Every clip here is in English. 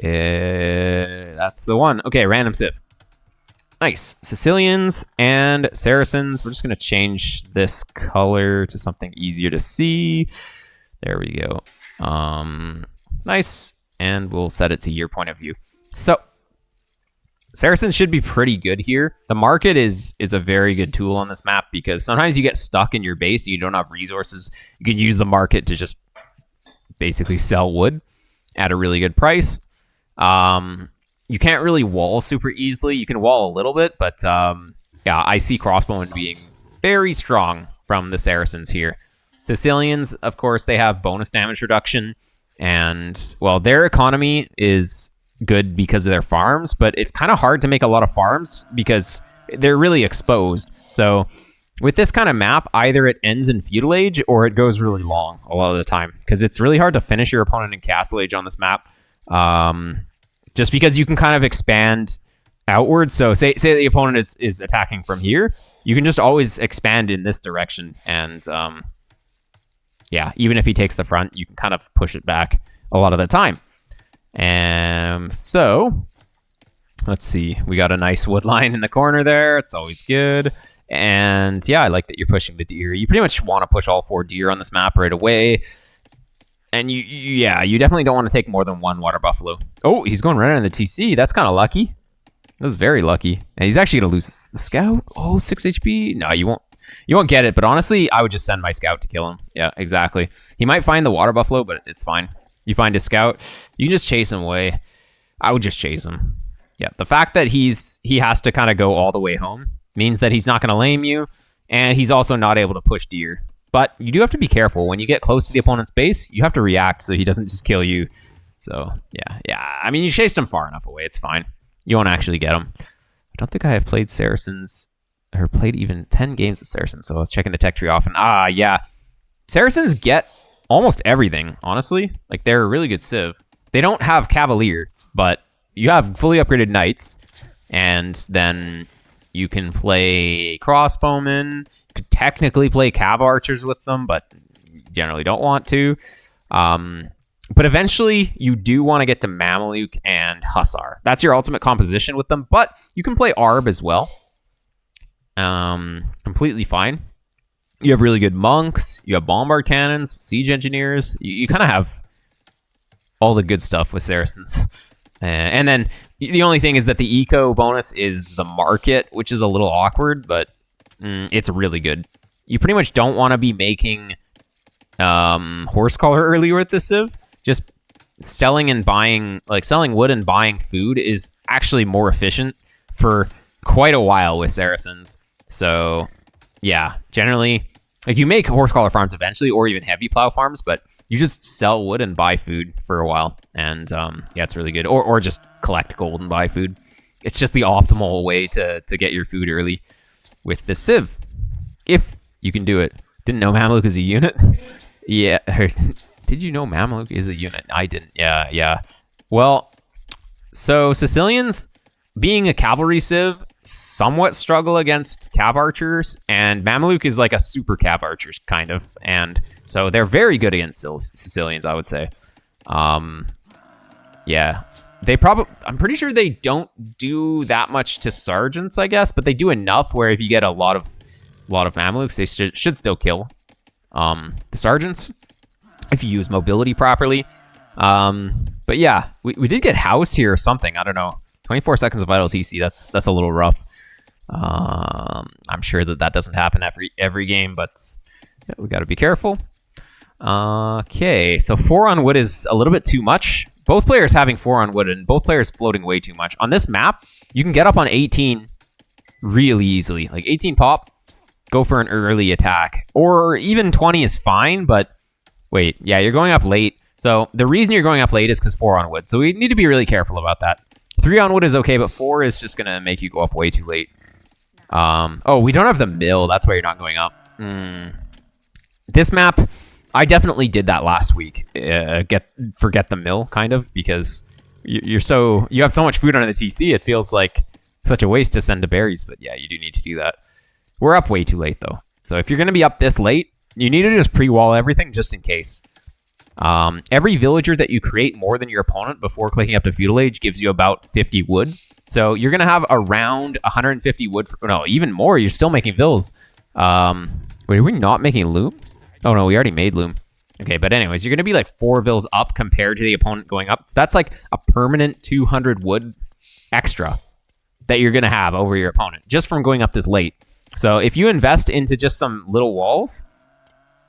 That's the one. Okay, random civ. Nice. Sicilians and Saracens. We're just going to change this color to something easier to see. There we go. Nice. And we'll set it to your point of view. So, Saracens should be pretty good here. The market is a very good tool on this map because sometimes you get stuck in your base and you don't have resources. You can use the market to just basically sell wood at a really good price. You can't really wall super easily. You can wall a little bit, but yeah, I see crossbowmen being very strong from the Saracens here. Sicilians, of course, they have bonus damage reduction, and well, their economy is good because of their farms, but it's kind of hard to make a lot of farms because they're really exposed. So with this kind of map, either it ends in Feudal Age or it goes really long a lot of the time because it's really hard to finish your opponent in Castle Age on this map. Just because you can kind of expand outwards. So say the opponent is attacking from here, you can just always expand in this direction. And yeah, even if he takes the front, you can kind of push it back a lot of the time. So let's see. We got a nice wood line in the corner there. It's always good. And yeah, I like that you're pushing the deer. You pretty much want to push all 4 deer on this map right away. And you definitely don't want to take more than 1 water buffalo. Oh, he's going right on the TC. That's kind of lucky. That's very lucky. And he's actually going to lose the scout. Oh, 6 HP. No, you won't. You won't get it. But honestly, I would just send my scout to kill him. Yeah, exactly. He might find the water buffalo, but it's fine. You find his scout, you can just chase him away. I would just chase him. Yeah, the fact that he has to kind of go all the way home means that he's not going to lame you, and he's also not able to push deer. But you do have to be careful. When you get close to the opponent's base, you have to react so he doesn't just kill you. So, yeah. I mean, you chased him far enough away. It's fine. You won't actually get him. I don't think I have played Saracens, or played even 10 games with Saracens, so I was checking the tech tree often. Yeah. Saracens get almost everything, honestly. Like, they're a really good civ. They don't have Cavalier, but you have fully upgraded Knights, and then you can play Crossbowmen. You could technically play Cav Archers with them, but you generally don't want to. But eventually, you do want to get to Mameluke and Hussar. That's your ultimate composition with them, but you can play Arb as well. Completely fine. You have really good monks. You have bombard cannons, siege engineers. You kind of have all the good stuff with Saracens. And then the only thing is that the eco bonus is the market, which is a little awkward, but it's really good. You pretty much don't want to be making horse collar earlier with this civ. Just selling and buying, like selling wood and buying food is actually more efficient for quite a while with Saracens. So yeah, generally, like you make horse collar farms eventually, or even heavy plow farms, but you just sell wood and buy food for a while, and yeah, it's really good. Or just collect gold and buy food. It's just the optimal way to get your food early with this civ, if you can do it. Didn't know Mameluke is a unit. Yeah, did you know Mameluke is a unit? I didn't. Yeah. Well, so Sicilians, being a cavalry civ, somewhat struggle against Cav Archers, and Mameluke is like a super Cav Archers, kind of, and so they're very good against Sicilians, I would say. Yeah, I'm pretty sure they don't do that much to sergeants, I guess, but they do enough where if you get a lot of Mamelukes, they should still kill the sergeants if you use mobility properly. But yeah, we did get housed here or something, I don't know. 24 seconds of vital TC, that's a little rough. I'm sure that doesn't happen every game, but yeah, we got to be careful. Okay, so 4 on wood is a little bit too much. Both players having 4 on wood and both players floating way too much. On this map, you can get up on 18 really easily. Like 18 pop, go for an early attack. Or even 20 is fine, but wait, yeah, you're going up late. So the reason you're going up late is because 4 on wood. So we need to be really careful about that. 3 on wood is okay, but 4 is just going to make you go up way too late. Oh, we don't have the mill. That's why you're not going up. This map, I definitely did that last week. Forget the mill, kind of, because you have so much food on the TC, it feels like such a waste to send to berries. But yeah, you do need to do that. We're up way too late, though. So if you're going to be up this late, you need to just pre-wall everything just in case. Every villager that you create more than your opponent before clicking up to Feudal Age gives you about 50 wood. So you're going to have around 150 wood. No, even more. You're still making vills. Wait, are we not making loom? Oh, no, we already made loom. Okay, but anyways, you're going to be like 4 vills up compared to the opponent going up. So that's like a permanent 200 wood extra that you're going to have over your opponent just from going up this late. So if you invest into just some little walls,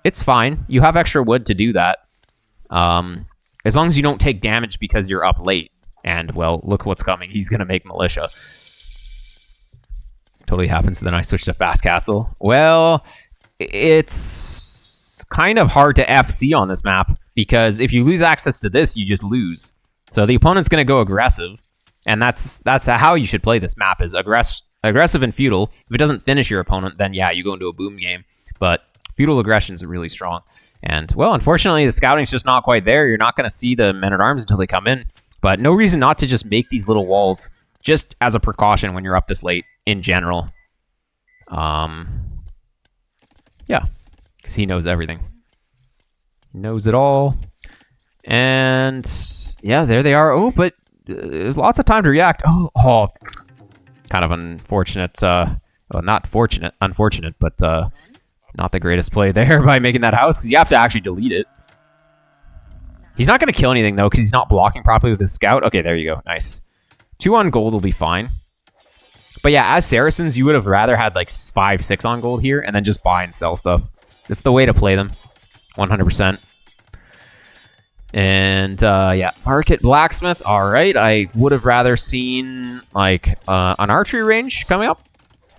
it's fine. You have extra wood to do that. As long as you don't take damage because you're up late. And, well, look what's coming. He's going to make militia. Totally happens. Then I switch to fast castle. Well, it's kind of hard to FC on this map because if you lose access to this, you just lose. So the opponent's going to go aggressive. And that's how you should play this map is aggressive and feudal. If it doesn't finish your opponent, then yeah, you go into a boom game. But feudal aggressions are really strong. And, well, unfortunately, the scouting's just not quite there. You're not going to see the men-at-arms until they come in. But no reason not to just make these little walls just as a precaution when you're up this late in general. Yeah, because he knows everything. He knows it all. And, yeah, there they are. Oh, but there's lots of time to react. Oh, kind of unfortunate. Well, not fortunate, unfortunate, but not the greatest play there by making that house. You have to actually delete it. He's not going to kill anything, though, because he's not blocking properly with his scout. Okay, there you go. Nice. 2 on gold will be fine. But yeah, as Saracens, you would have rather had like 5, 6 on gold here and then just buy and sell stuff. It's the way to play them. 100%. And yeah, market blacksmith. All right. I would have rather seen like an archery range coming up.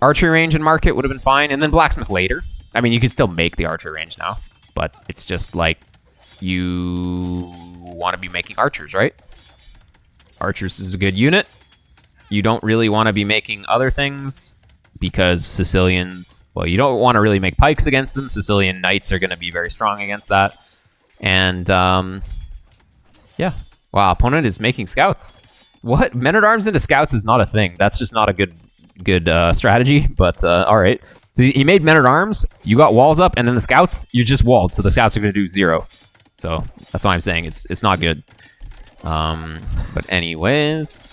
Archery range and market would have been fine. And then blacksmith later. I mean, you can still make the archery range now. But it's just like you want to be making archers, right? Archers is a good unit. You don't really want to be making other things because Sicilians, well, you don't want to really make pikes against them. Sicilian knights are going to be very strong against that. And yeah. Wow, opponent is making scouts. What? Men-at-arms into scouts is not a thing. That's just not a good strategy, but all right. So he made men-at-arms, you got walls up, and then the scouts, you just walled, so the scouts are going to do 0. So that's why I'm saying it's not good. But anyways,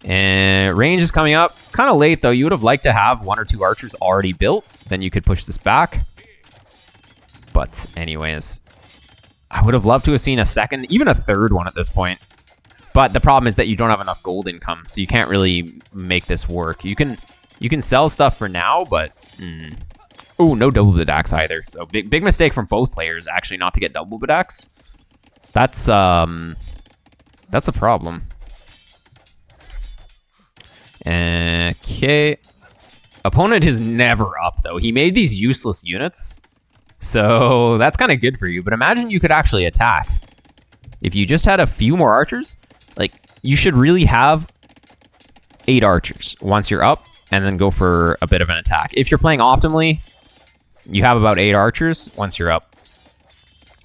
range is coming up. Kind of late, though. You would have liked to have 1 or 2 archers already built. Then you could push this back. But anyways, I would have loved to have seen a second, even a third one at this point. But the problem is that you don't have enough gold income, so you can't really make this work. You can sell stuff for now, but oh, no double bid axe either. So big mistake from both players actually not to get double bid axe. That's a problem. Okay. Opponent is never up though. He made these useless units. So that's kind of good for you, but imagine you could actually attack. If you just had a few more archers, like you should really have 8 archers once you're up and then go for a bit of an attack. If you're playing optimally, you have about 8 archers once you're up.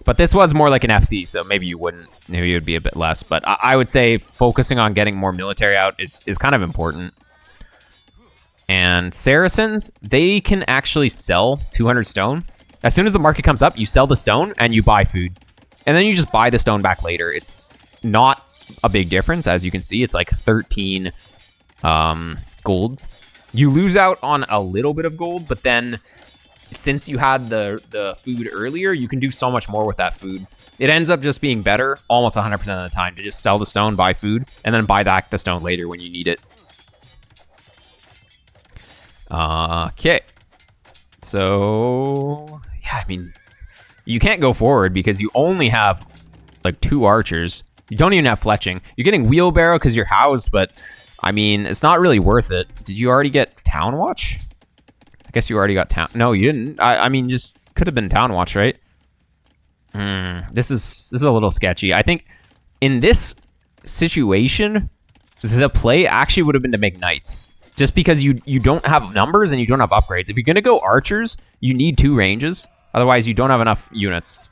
But this was more like an FC, so maybe you wouldn't. Maybe it would be a bit less. But I would say focusing on getting more military out is kind of important. And Saracens, they can actually sell 200 stone. As soon as the market comes up, you sell the stone and you buy food. And then you just buy the stone back later. It's not a big difference. As you can see, it's like 13 gold. You lose out on a little bit of gold, but then since you had the food earlier, you can do so much more with that food. It ends up just being better almost 100% of the time to just sell the stone, buy food, and then buy back the stone later when you need it. Okay. So, yeah, I mean, you can't go forward because you only have like 2 archers. You don't even have fletching. You're getting wheelbarrow because you're housed, but I mean, it's not really worth it. Did you already get Town Watch? I guess you already got Town... No, you didn't. I mean, just could have been Town Watch, right? This is a little sketchy. I think in this situation, the play actually would have been to make knights. Just because you don't have numbers and you don't have upgrades. If you're going to go archers, you need 2 ranges. Otherwise, you don't have enough units.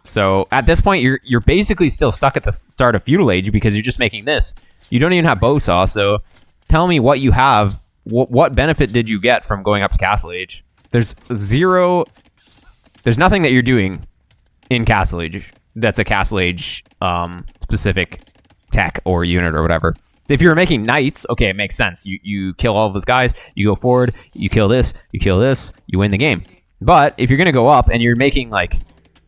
So at this point, you're basically still stuck at the start of Feudal Age because you're just making this. You don't even have Bowsaw, so tell me what you have. What benefit did you get from going up to Castle Age? There's 0... There's nothing that you're doing in Castle Age. that's a Castle Age specific tech or unit or whatever. So if you're making knights, okay, it makes sense. You kill all of those guys, you go forward, you kill this, you win the game. But if you're going to go up and you're making like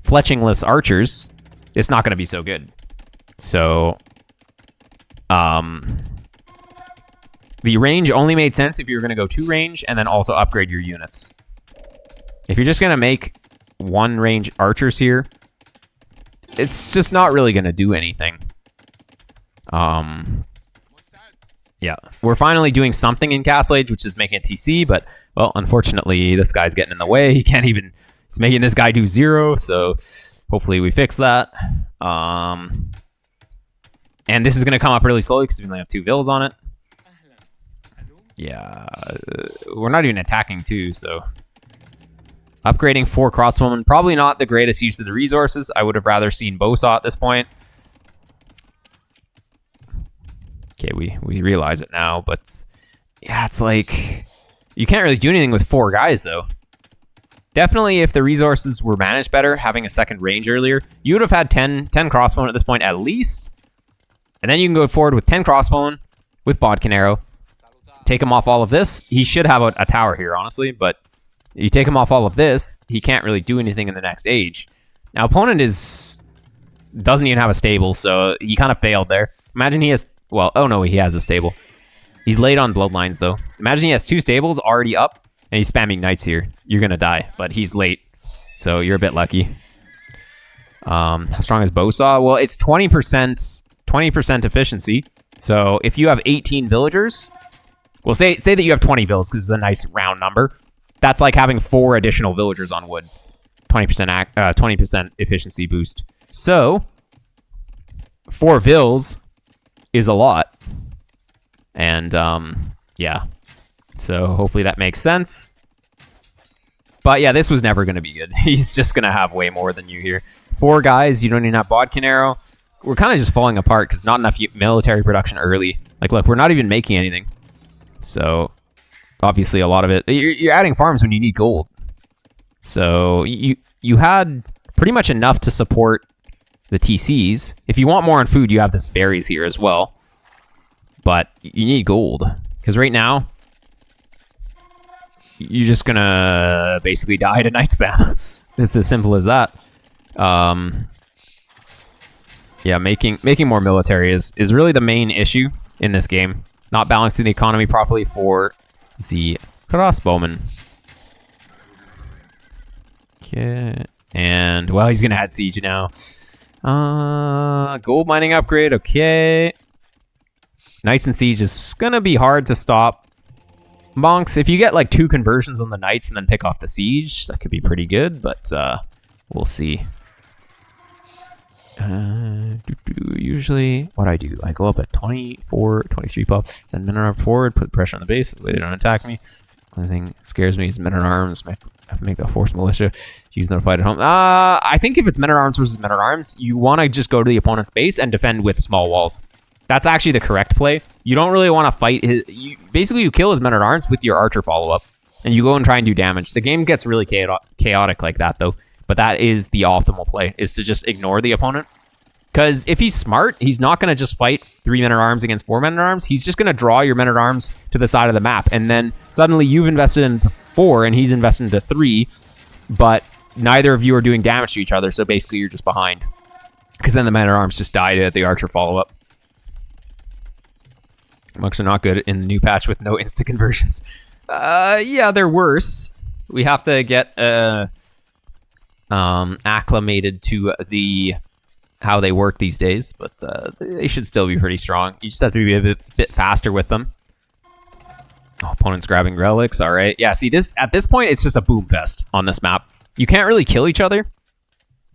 fletchingless archers, it's not going to be so good. So the range only made sense if you were going to go 2 range and then also upgrade your units. If you're just going to make 1 range archers here, it's just not really going to do anything. Yeah, we're finally doing something in Castle Age, which is making a TC, but, well, unfortunately, this guy's getting in the way. He can't even... He's making this guy do 0, so hopefully we fix that. And this is going to come up really slowly because we only have 2 vills on it. Yeah, we're not even attacking, too, so... Upgrading 4 crossbowmen, probably not the greatest use of the resources. I would have rather seen Bowsaw at this point. Okay, we realize it now, but yeah, it's like you can't really do anything with 4 guys though. Definitely, if the resources were managed better, having a second range earlier, you would have had 10 crossbowmen at this point at least, and then you can go forward with 10 crossbowmen with Bodkin arrow. Take him off all of this. He should have a tower here, honestly, but you take him off all of this, he can't really do anything in the next age. Now, opponent doesn't even have a stable, so he kind of failed there. Imagine he has. Well, oh no, he has a stable. He's late on bloodlines, though. Imagine he has 2 stables already up, and he's spamming knights here. You're going to die, but he's late, so you're a bit lucky. How strong is Bowsaw? Well, it's 20% efficiency. So if you have 18 villagers, well, say that you have 20 vills, because it's a nice round number. That's like having 4 additional villagers on wood. 20% efficiency boost. So 4 vills is a lot. And, yeah. So hopefully that makes sense. But yeah, this was never going to be good. He's just going to have way more than you here. 4 guys, you don't even have Bodkin arrow. We're kind of just falling apart because not enough military production early. Like, look, we're not even making anything. So, obviously a lot of it... You're adding farms when you need gold. So, you had pretty much enough to support the TCs. If you want more on food, you have this berries here as well. But you need gold. Because right now, you're just going to basically die to night spam. It's as simple as that. Yeah, making more military is really the main issue in this game. Not balancing the economy properly for the crossbowmen. Okay. And, well, he's going to add siege now. Gold mining upgrade, okay. Knights and siege is going to be hard to stop. Monks, if you get like 2 conversions on the knights and then pick off the siege, that could be pretty good, but we'll see. Usually, what I do, I go up at 24, 23 pop, send men at arms forward, put pressure on the base, the way they don't attack me. Only thing scares me is men at arms. I have to make the force militia. Use them to fight at home. I think if it's men at arms versus men at arms, you want to just go to the opponent's base and defend with small walls. That's actually the correct play. You don't really want to fight his... Basically, you kill his men at arms with your archer follow-up, and you go and try and do damage. The game gets really chaotic like that, though. But that is the optimal play, is to just ignore the opponent. Because if he's smart, he's not going to just fight 3 men-at-arms against 4 men-at-arms. He's just going to draw your men-at-arms to the side of the map. And then suddenly you've invested into 4 and he's invested into 3. But neither of you are doing damage to each other. So basically you're just behind. Because then the men-at-arms just died at the archer follow-up. Monks are not good in the new patch with no insta conversions. Yeah, they're worse. We have to get acclimated to the... how they work these days, but they should still be pretty strong. You just have to be a bit faster with them. Oh, opponent's grabbing relics. All right. Yeah, see, at this point, it's just a boom fest on this map. You can't really kill each other,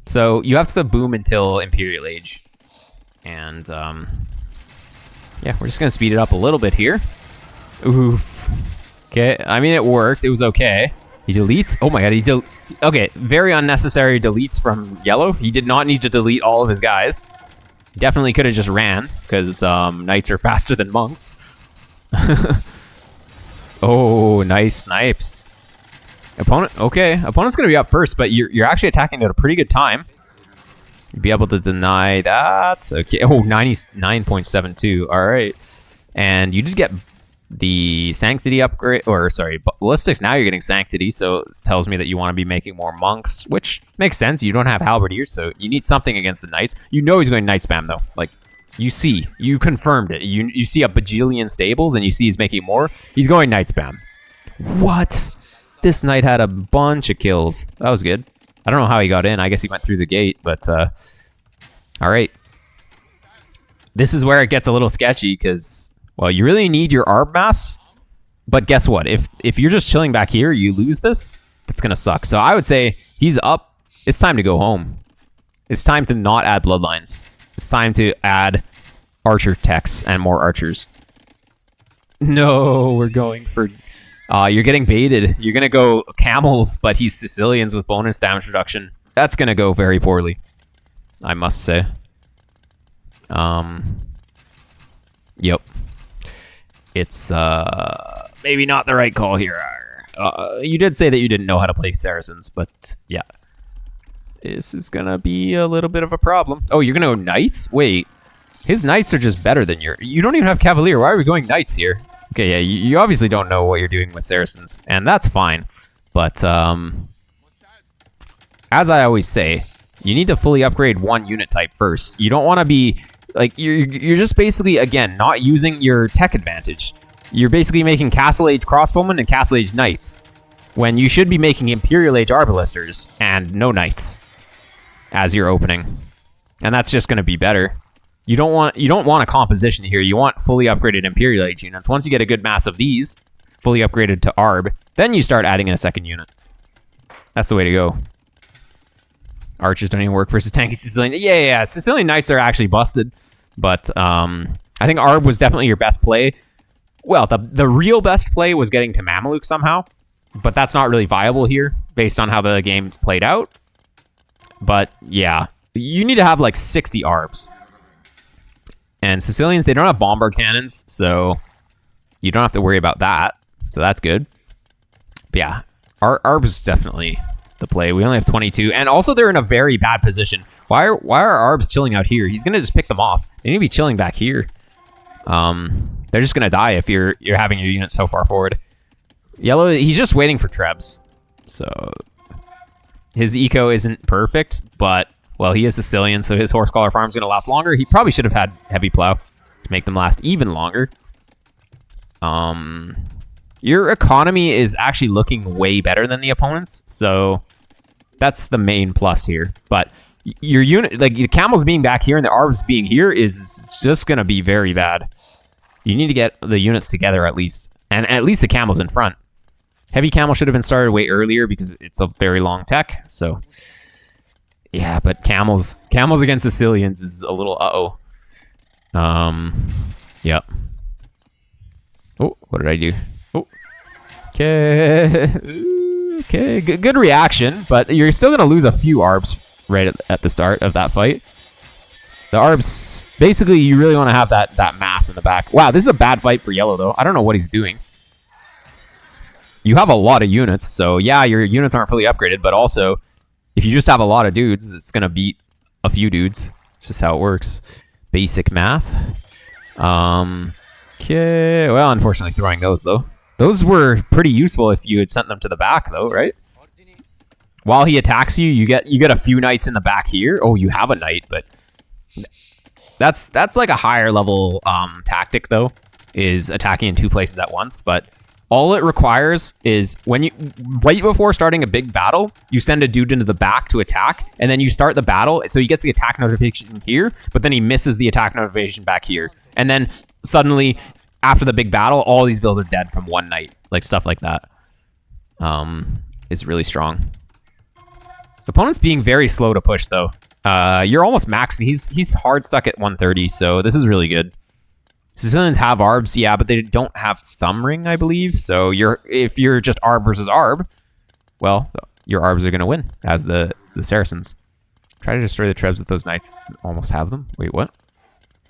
so you have to boom until Imperial Age. And, yeah, we're just going to speed it up a little bit here. Oof. Okay, I mean, it worked. It was okay. He deletes. Oh my god, okay, very unnecessary deletes from yellow. He did not need to delete all of his guys. He definitely could have just ran, because knights are faster than monks. Oh, nice snipes. Opponent, okay. Opponent's going to be up first, but you're actually attacking at a pretty good time. You'd be able to deny that. Okay. Oh, 99.72. All right. And you did get the Sanctity upgrade, or sorry, Ballistics. Now you're getting Sanctity, so it tells me that you want to be making more Monks, which makes sense. You don't have Halberdiers, so you need something against the Knights. You know he's going Knight spam, though. Like, you confirmed it. You see a bajillion stables, and you see he's making more. He's going Knight spam. What? This Knight had a bunch of kills. That was good. I don't know how he got in. I guess he went through the gate, but all right. This is where it gets a little sketchy because, well, you really need your ARB mass, but guess what? If you're just chilling back here, you lose this, it's going to suck. So I would say he's up. It's time to go home. It's time to not add bloodlines. It's time to add archer techs and more archers. No, we're going for... you're getting baited. You're going to go camels, but he's Sicilians with bonus damage reduction. That's going to go very poorly, I must say. Yep. It's maybe not the right call here. You did say that you didn't know how to play Saracens, but yeah. This is going to be a little bit of a problem. Oh, you're going to go Knights? Wait. His Knights are just better than you don't even have Cavalier. Why are we going Knights here? Okay, yeah, you obviously don't know what you're doing with Saracens, and that's fine. But, as I always say, you need to fully upgrade one unit type first. You don't want to be, like, you're just basically, again, not using your tech advantage. You're basically making Castle Age Crossbowmen and Castle Age Knights, when you should be making Imperial Age Arbalisters and no Knights as your opening. And that's just going to be better. You don't want a composition here. You want fully upgraded Imperial Age units. Once you get a good mass of these, fully upgraded to ARB, then you start adding in a second unit. That's the way to go. Archers don't even work versus tanky Sicilian. Yeah. Sicilian Knights are actually busted. But I think ARB was definitely your best play. Well, the real best play was getting to Mameluke somehow. But that's not really viable here, based on how the game's played out. But yeah, you need to have like 60 ARBs. And Sicilians, they don't have bombard cannons, so you don't have to worry about that. So that's good. But yeah, ARB is definitely the play. We only have 22, and also they're in a very bad position. Why are ARBs chilling out here? He's gonna just pick them off. They need to be chilling back here. They're just gonna die if you're having your units so far forward. Yellow, he's just waiting for Trebs. So his eco isn't perfect, but well, he is Sicilian, so his horse collar farm is going to last longer. He probably should have had heavy plow to make them last even longer. Your economy is actually looking way better than the opponent's, so that's the main plus here. But your unit, like the camels being back here and the ARBs being here, is just going to be very bad. You need to get the units together at least, and at least the camels in front. Heavy camel should have been started way earlier because it's a very long tech, so... Yeah, but camels against Sicilians is a little Yep. Oh, what did I do? Oh, okay, good reaction, but you're still gonna lose a few ARBs right at the start of that fight. The ARBs, basically, you really want to have that mass in the back. Wow, this is a bad fight for yellow though. I don't know what he's doing. You have a lot of units, so yeah, your units aren't fully upgraded, but also, if you just have a lot of dudes, it's going to beat a few dudes. It's just how it works. Basic math. Okay. Well, unfortunately, throwing those, though. Those were pretty useful if you had sent them to the back, though, right? While he attacks you, you get a few knights in the back here. Oh, you have a knight, but that's like a higher level tactic, though, is attacking in two places at once, but... All it requires is right before starting a big battle, you send a dude into the back to attack, and then you start the battle, so he gets the attack notification here, but then he misses the attack notification back here. And then suddenly, after the big battle, all these vills are dead from one night. Like, stuff like that is really strong. The opponent's being very slow to push, though. You're almost maxing. He's hard stuck at 130, so this is really good. Sicilians have ARBs, yeah, but they don't have Thumb Ring, I believe. So if you're just ARB versus ARB, well, your ARBs are going to win as the Saracens. Try to destroy the Trebs with those knights. Almost have them. Wait, what?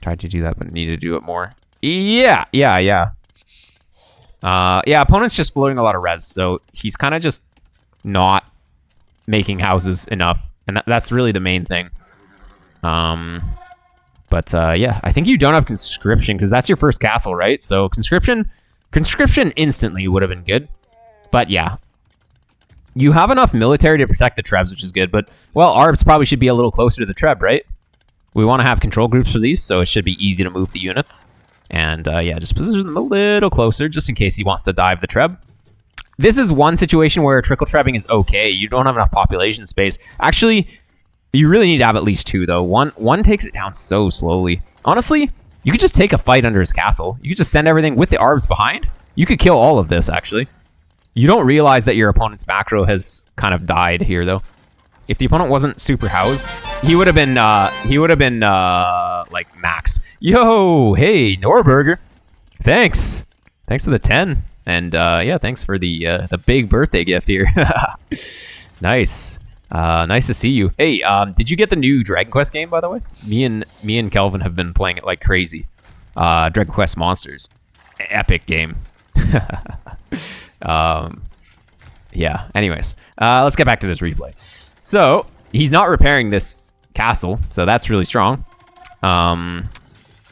Tried to do that, but need to do it more. Yeah. Opponent's just floating a lot of res, so he's kind of just not making houses enough, and that's really the main thing. Yeah, I think you don't have conscription because that's your first castle, right? So conscription instantly would have been good. But yeah, you have enough military to protect the trebs, which is good. But well, Arbs probably should be a little closer to the treb, right? We want to have control groups for these, so it should be easy to move the units. And yeah, just position them a little closer just in case he wants to dive the treb. This is one situation where trickle trebbing is okay. You don't have enough population space. Actually, you really need to have at least 2, though. One takes it down so slowly. Honestly, you could just take a fight under his castle. You could just send everything with the Arbs behind. You could kill all of this, actually. You don't realize that your opponent's macro has kind of died here, though. If the opponent wasn't super housed, he would have been like maxed. Yo, hey, Norberger. Thanks for the 10. And yeah, thanks for the big birthday gift here. Nice. Nice to see you. Hey, did you get the new Dragon Quest game, by the way? Me and Kelvin have been playing it like crazy. Dragon Quest Monsters. Epic game. Yeah, anyways. Let's get back to this replay. So, he's not repairing this castle, so that's really strong.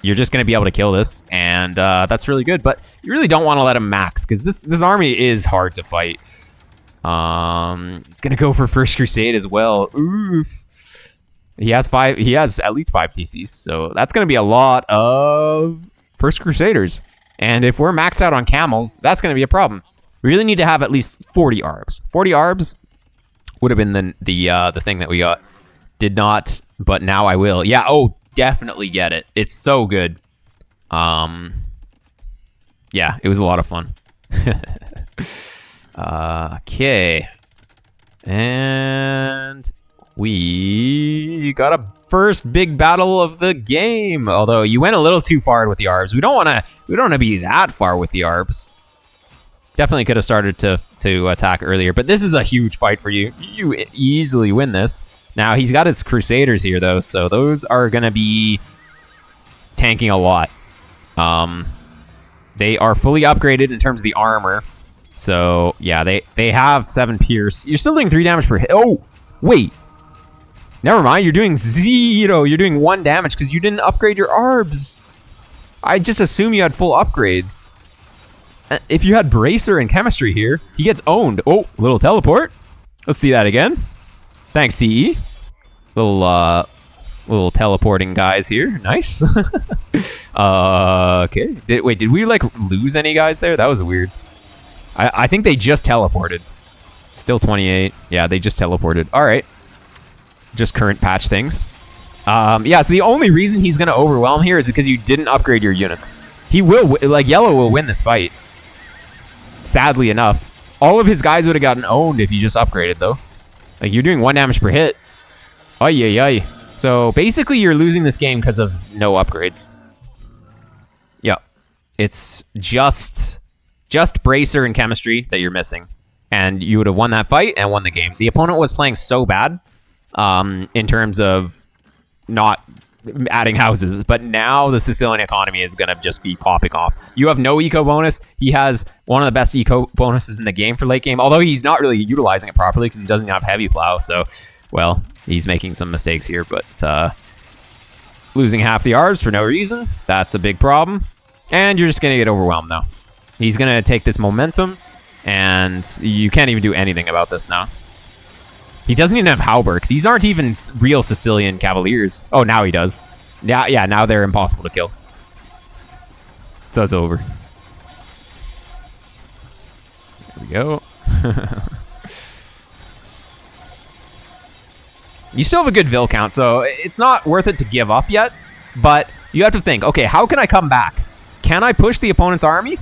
You're just going to be able to kill this, and that's really good. But you really don't want to let him max, because this army is hard to fight. He's going to go for First Crusade as well. Oof. He has at least 5 TCs, so that's going to be a lot of First Crusaders. And if we're maxed out on camels, that's going to be a problem. We really need to have at least 40 arbs. 40 arbs would have been the thing that we got. Did not, but now I will. Yeah, oh, definitely get it. It's so good. Yeah, it was a lot of fun. Okay. And we got a first big battle of the game. Although you went a little too far with the arbs. We don't want to be that far with the arbs. Definitely could have started to attack earlier, but this is a huge fight for you. You easily win this. Now, he's got his Crusaders here, though, so those are going to be tanking a lot. They are fully upgraded in terms of the armor. So, yeah, they have 7 Pierce. You're still doing 3 damage per hit. Oh, wait. Never mind, you're doing 0. You're doing 1 damage because you didn't upgrade your arbs. I just assume you had full upgrades. If you had Bracer and Chemistry here, he gets owned. Oh, little teleport. Let's see that again. Thanks, CE. Little teleporting guys here. Nice. Okay. Did we like lose any guys there? That was weird. I think they just teleported. Still 28. Yeah, they just teleported. All right. Just current patch things. Yeah, so the only reason he's going to overwhelm here is because you didn't upgrade your units. He will, like, Yellow will win this fight. Sadly enough. All of his guys would have gotten owned if you just upgraded, though. Like, you're doing 1 damage per hit. Ay, ay, ay. So, basically, you're losing this game because of no upgrades. Yeah. It's just Bracer and Chemistry that you're missing. And you would have won that fight and won the game. The opponent was playing so bad in terms of not adding houses, but now the Sicilian economy is going to just be popping off. You have no eco bonus. He has one of the best eco bonuses in the game for late game, although he's not really utilizing it properly because he doesn't have heavy plow. So, well, he's making some mistakes here, but losing half the arbs for no reason, that's a big problem. And you're just going to get overwhelmed now. He's going to take this momentum, and you can't even do anything about this now. He doesn't even have Hauberk. These aren't even real Sicilian Cavaliers. Oh, now he does. Yeah, now they're impossible to kill. So it's over. There we go. You still have a good Vil count, so it's not worth it to give up yet. But you have to think, okay, how can I come back? Can I push the opponent's army?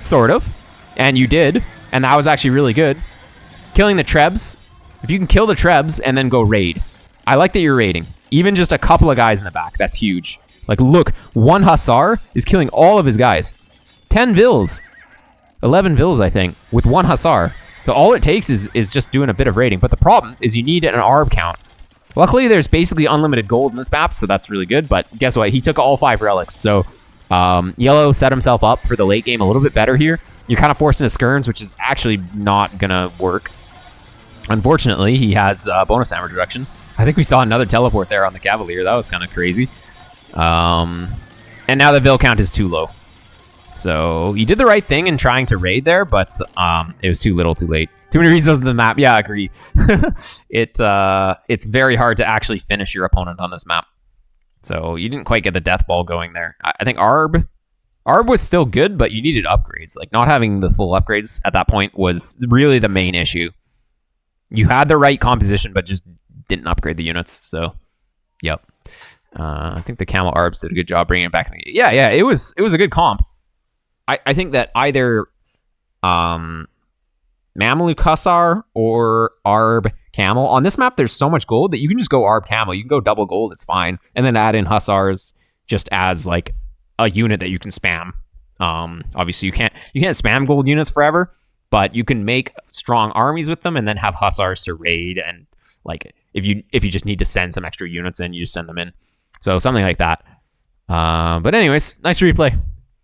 Sort of. And you did. And that was actually really good. Killing the Trebs. If you can kill the Trebs and then go raid. I like that you're raiding. Even just a couple of guys in the back. That's huge. Like, look. 1 Hussar is killing all of his guys. 10 Vils. 11 Vils, I think. With 1 Hussar. So all it takes is just doing a bit of raiding. But the problem is you need an Arb count. Luckily, there's basically unlimited gold in this map. So that's really good. But guess what? He took all 5 relics. So Yellow set himself up for the late game a little bit better here. You're kind of forced into skirms, which is actually not going to work. Unfortunately, he has bonus damage reduction. I think we saw another teleport there on the Cavalier. That was kind of crazy. And now the Vil count is too low. So you did the right thing in trying to raid there, but it was too little too late. Too many reasons on the map. Yeah, I agree. It's very hard to actually finish your opponent on this map. So you didn't quite get the death ball going there. I think Arb was still good, but you needed upgrades. Like, not having the full upgrades at that point was really the main issue. You had the right composition, but just didn't upgrade the units. So, yep. I think the Camel Arbs did a good job bringing it back. Yeah, it was a good comp. I think that either Mameluke Hussar or Arb Camel. On this map, there's so much gold that you can just go Arb Camel. You can go double gold, it's fine. And then add in Hussars just as like a unit that you can spam. Obviously, you can't spam gold units forever, but you can make strong armies with them and then have Hussars to raid. And like if you just need to send some extra units in, you just send them in. So something like that. But anyways, nice replay.